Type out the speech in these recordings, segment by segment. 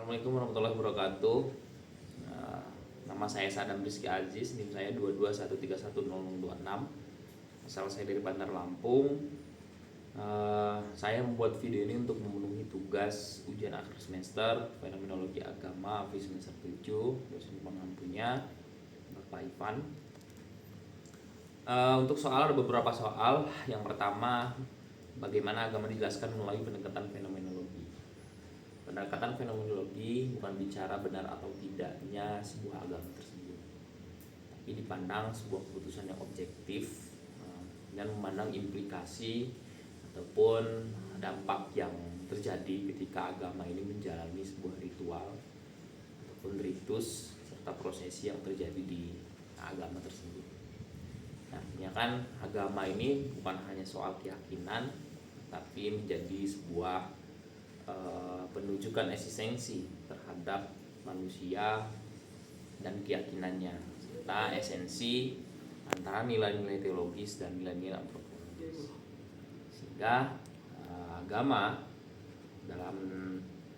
Assalamualaikum warahmatullahi wabarakatuh. Nah, nama saya Sadam Rizky Aziz, NIM saya 22131026. Asal saya dari Bandar Lampung. Saya membuat video ini untuk memenuhi tugas ujian akhir semester Fenomenologi Agama semester 7, dosen pengampunya Bapak Ivan. Untuk soal ada beberapa soal. Yang pertama, bagaimana agama dijelaskan melalui pendekatan fenomenologi. Pendekatan fenomenologi bukan bicara benar atau tidaknya sebuah agama tersebut, tapi dipandang sebuah keputusan yang objektif dan memandang implikasi ataupun dampak yang terjadi ketika agama ini menjalani sebuah ritual ataupun ritus serta prosesi yang terjadi di agama tersebut. Nah, artinya kan agama ini bukan hanya soal keyakinan, tapi menjadi sebuah penunjukan eksistensi terhadap manusia dan keyakinannya, serta esensi antara nilai-nilai teologis dan nilai-nilai antropologis. Sehingga agama dalam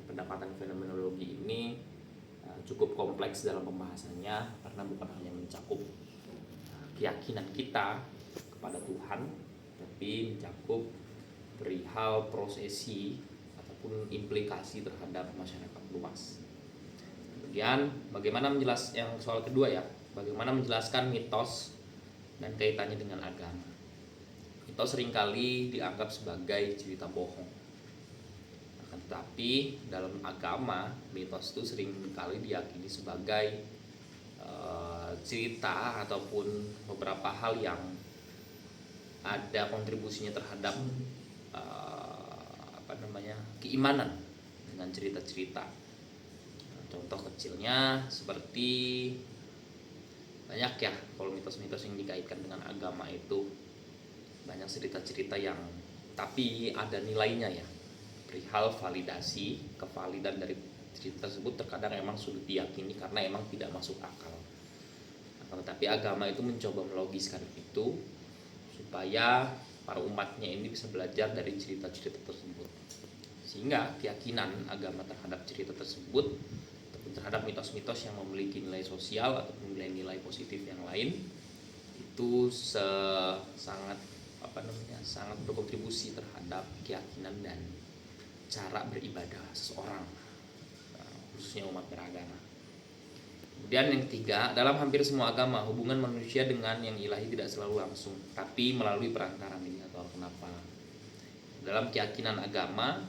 pendekatan fenomenologi ini cukup kompleks dalam pembahasannya, karena bukan hanya mencakup keyakinan kita kepada Tuhan, tapi mencakup perihal prosesi ataupun implikasi terhadap masyarakat luas. Kemudian bagaimana yang soal kedua ya, bagaimana menjelaskan mitos dan kaitannya dengan agama. Mitos seringkali dianggap sebagai cerita bohong. Akan tetapi dalam agama, mitos itu seringkali diyakini sebagai cerita ataupun beberapa hal yang ada kontribusinya terhadap keimanan dengan cerita-cerita. Contoh kecilnya seperti banyak ya, kalau mitos-mitos yang dikaitkan dengan agama itu banyak cerita-cerita yang tapi ada nilainya ya, perihal validasi, kevalidan dari cerita tersebut terkadang emang sulit diyakini karena emang tidak masuk akal. Tetapi agama itu mencoba melogiskan itu supaya para umatnya ini bisa belajar dari cerita-cerita tersebut, sehingga keyakinan agama terhadap cerita tersebut ataupun terhadap mitos-mitos yang memiliki nilai sosial ataupun nilai-nilai positif yang lain itu sangat berkontribusi terhadap keyakinan dan cara beribadah seseorang, khususnya umat beragama. Kemudian yang ketiga, dalam hampir semua agama hubungan manusia dengan yang ilahi tidak selalu langsung, tapi melalui perantara mediator. Kenapa? Dalam keyakinan agama,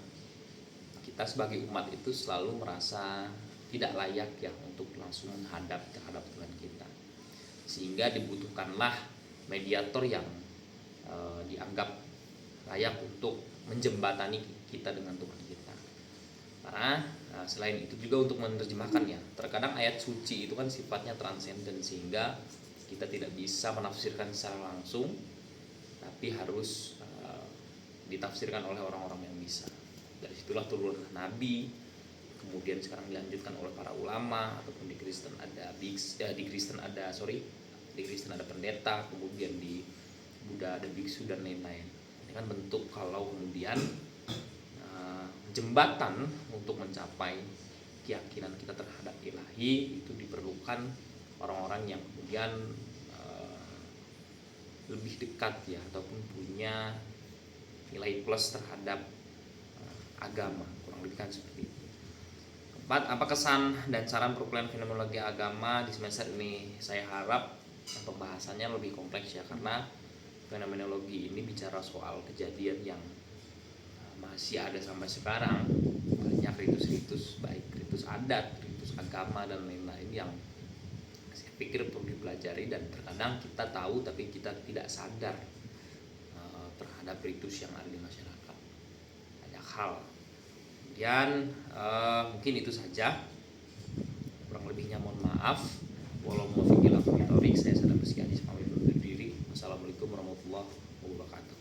kita sebagai umat itu selalu merasa tidak layak ya untuk langsung menghadap terhadap Tuhan kita, sehingga dibutuhkanlah mediator yang dianggap layak untuk menjembatani kita dengan Tuhan kita. Karena selain itu juga untuk menerjemahkannya, terkadang ayat suci itu kan sifatnya transenden, sehingga kita tidak bisa menafsirkan secara langsung, tapi harus ditafsirkan oleh orang-orang yang bisa. Dari situlah turunlah nabi, kemudian sekarang dilanjutkan oleh para ulama, ataupun di Kristen ada pendeta, kemudian di Buddha ada biksu dan lain-lain. Ini kan bentuk kalau kemudian jembatan untuk mencapai keyakinan kita terhadap ilahi itu diperlukan orang-orang yang kemudian lebih dekat ya, ataupun punya nilai plus terhadap agama, kurang lebih kan seperti itu. Keempat, apa kesan dan saran perkuliahan fenomenologi agama di semester ini? Saya harap pembahasannya lebih kompleks ya, karena fenomenologi ini bicara soal kejadian yang masih ada sampai sekarang. Banyak ritus-ritus, baik ritus adat, ritus agama dan lain-lain yang saya pikir perlu dipelajari, dan terkadang kita tahu tapi kita tidak sadar terhadap ritus yang ada di masyarakat. Banyak hal. Kemudian mungkin itu saja, kurang lebihnya mohon maaf. Walau muwaffiq ila aqwamit thoriq, saya Sadam Rizky Aziz pamit undur diri. Wassalamualaikum warahmatullahi wabarakatuh.